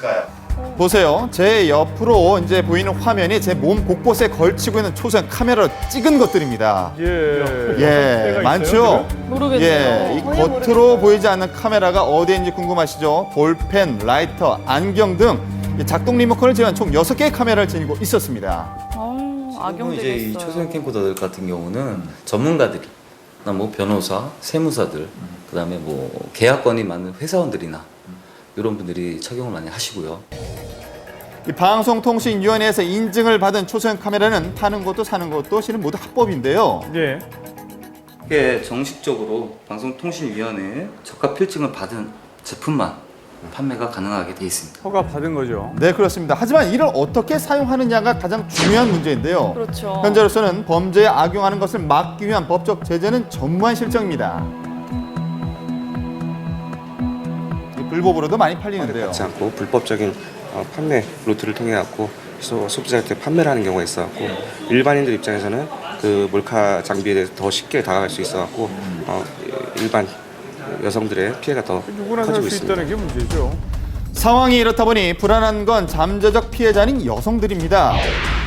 있을까요? 보세요. 제 옆으로 이제 보이는 화면이 제 몸 곳곳에 걸치고 있는 초소형 카메라로 찍은 것들입니다. 예, 많죠? 모르겠네요. 예, 이 겉으로 보이지 않는 카메라가 어디인지 궁금하시죠? 볼펜, 라이터, 안경 등 작동 리모컨을 제외한 총 6개의 카메라를 지니고 있었습니다. 악용되겠어요. 이제 이 초소형 캠코더 같은 경우는 전문가들이, 뭐 변호사, 세무사들, 그다음에 뭐 계약권이 많은 회사원들이나 이런 분들이 착용을 많이 하시고요. 이 방송통신위원회에서 인증을 받은 초소형 카메라는 파는 것도 사는 것도 실은 모두 합법인데요. 예. 이게 정식적으로 방송통신위원회에 적합 필증을 받은 제품만 판매가 가능하게 돼 있습니다. 허가 받은 거죠. 네, 그렇습니다. 하지만 이를 어떻게 사용하느냐가 가장 중요한 문제인데요. 그렇죠. 현재로서는 범죄에 악용하는 것을 막기 위한 법적 제재는 전무한 실정입니다. 불법으로도 많이 팔리는데요. 받지 않고 불법적인 판매 루트를 통해 갖고 소비자한테 판매를 하는 경우가 있어 갖고 일반인들 입장에서는 그 몰카 장비에 대해서 더 쉽게 다가갈 수 있어 갖고 일반 여성들의 피해가 더 누구나 살 커지고 수 있습니다. 있다는 게 문제죠. 상황이 이렇다 보니 불안한 건 잠재적 피해자인 여성들입니다.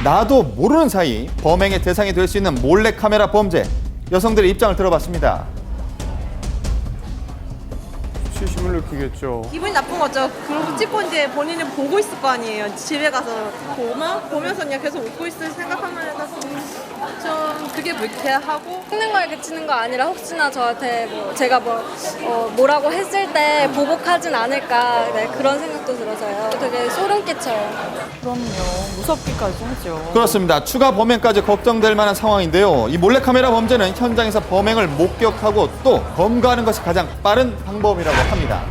나도 모르는 사이 범행의 대상이 될 수 있는 몰래카메라 범죄. 여성들의 입장을 들어봤습니다. 수치심을 느끼겠죠. 기분이 나쁜 거죠. 그리고 찍고 이제 본인은 보고 있을 거 아니에요. 집에 가서 보면서 그냥 계속 웃고 있을 생각하면 좀 그게 불쾌하고. 찍는 거에 그치는 거 아니라 혹시나 저한테 뭐 제가 뭐라고 했을 때 보복하진 않을까 그런 생각도 들어서요. 되게 소름 끼쳐요. 그럼요. 무섭기까지 하죠. 그렇습니다. 추가 범행까지 걱정될 만한 상황인데요. 이 몰래카메라 범죄는 현장에서 범행을 목격하고 또 검거하는 것이 가장 빠른 방법이라고 합니다.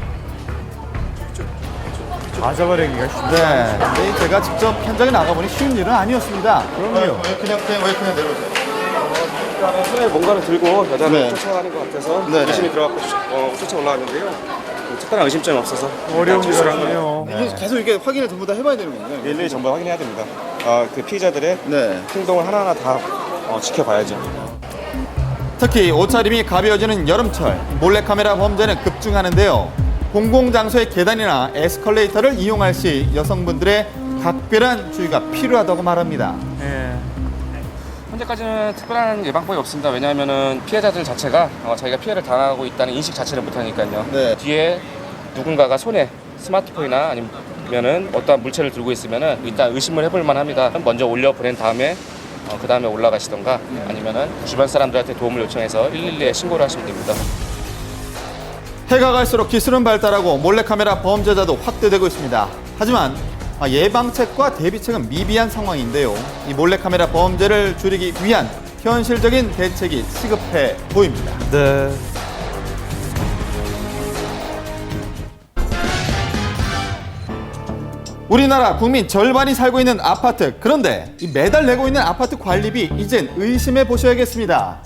다 잡아내기가 쉽죠. 네, 근데 제가 직접 현장에 나가보니 쉬운 일은 아니었습니다. 그럼요. 왜 그냥 내려오세요? 손에 뭔가를 들고 여자를 네. 쫓아가는 것 같아서 네. 의심이 들어가고 쫓아 올라왔는데요. 특별한 의심점이 없어서 어려운 일단 일 출소를 아니에요. 이게 계속 이게 확인을 전부 다 해봐야 되는 건가요? 일일이 전부 확인해야 됩니다. 그 피의자들의 네. 행동을 하나하나 다 지켜봐야죠. 특히 옷차림이 가벼워지는 여름철 몰래카메라 범죄는 급증하는데요. 공공장소의 계단이나 에스컬레이터를 이용할 시 여성분들의 각별한 주의가 필요하다고 말합니다. 예. 현재까지는 특별한 예방법이 없습니다. 왜냐하면은 피해자들 자체가 자기가 피해를 당하고 있다는 인식 자체를 못하니까요. 네. 뒤에 누군가가 손에 스마트폰이나 아니면은 어떠한 물체를 들고 있으면은 일단 의심을 해볼 만합니다. 먼저 올려 보낸 다음에 그 다음에 올라가시던가 아니면은 주변 사람들한테 도움을 요청해서 112에 신고를 하시면 됩니다. 해가 갈수록 기술은 발달하고 몰래카메라 범죄자도 확대되고 있습니다. 하지만 예방책과 대비책은 미비한 상황인데요. 이 몰래카메라 범죄를 줄이기 위한 현실적인 대책이 시급해 보입니다. 네. 우리나라 국민 절반이 살고 있는 아파트. 그런데 이 매달 내고 있는 아파트 관리비 이젠 의심해 보셔야겠습니다.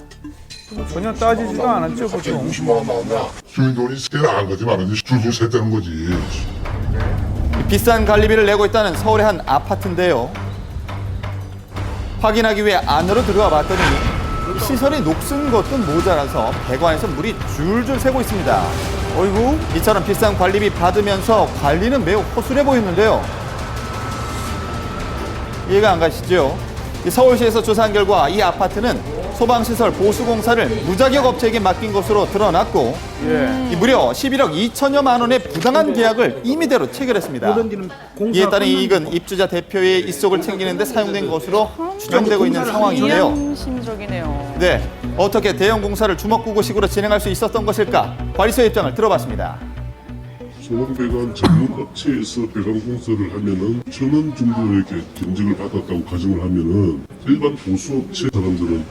전혀 따지지도 않았죠, 보통. 50만 원 나오냐? 주인돈이 세는 안 가지 말았지. 줄줄 샜다는 거지. 이 비싼 관리비를 내고 있다는 서울의 한 아파트인데요. 확인하기 위해 안으로 들어와 봤더니 이 시설이 녹슨 것도 모자라서 배관에서 물이 줄줄 새고 있습니다. 어이구. 이처럼 비싼 관리비 받으면서 관리는 매우 허술해 보이는데요. 이해가 안 가시죠? 이 서울시에서 조사한 결과 이 아파트는 소방시설 보수공사를 무자격 업체에게 맡긴 것으로 드러났고 예. 이 무려 11억 2천여만 원의 부당한 계약을 임의대로 체결했습니다. 이에 따른 이익은 입주자 대표의 입속을 챙기는 데 사용된 것으로 추정되고 있는 상황인데요. 비현심적이네요. 네, 어떻게 대형 공사를 주먹구구식으로 진행할 수 있었던 것일까? 관리소의 입장을 들어봤습니다. 소방배관 전문 업체에서 배관 공사를 하면은 1,000원 정도 이렇게 견적을 받았다고 가정을 하면은 일반 보수업체 사람들은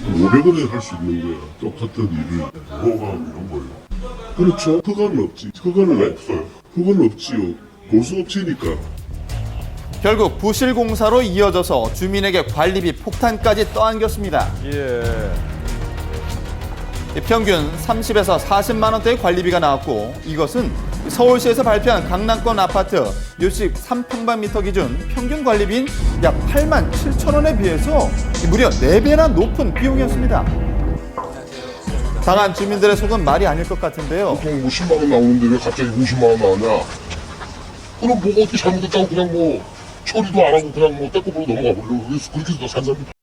500원에 할 수 있는 거야. 똑같은 일을. 뭐가 이런 거예요? 그렇죠. 허가는 없지. 허가는 없어요. 허가는 없지요. 보수업체니까. 결국 부실 공사로 이어져서 주민에게 관리비 폭탄까지 떠안겼습니다. 예. 평균 30에서 40만 원대의 관리비가 나왔고 이것은 서울시에서 발표한 강남권 아파트 63평방미터 기준 평균 관리비인 약 8만 7천 원에 비해서 무려 4배나 높은 비용이었습니다. 당한 주민들의 속은 말이 아닐 것 같은데요. 보통 50만 원 나오는데 왜 갑자기 50만 원 나오냐? 그럼 뭐가 어떻게 잘못했다고 그냥 뭐 처리도 안 하고 그냥 뭐 떼꼬부로 넘어가 버려. 그렇게 해서 산 사람이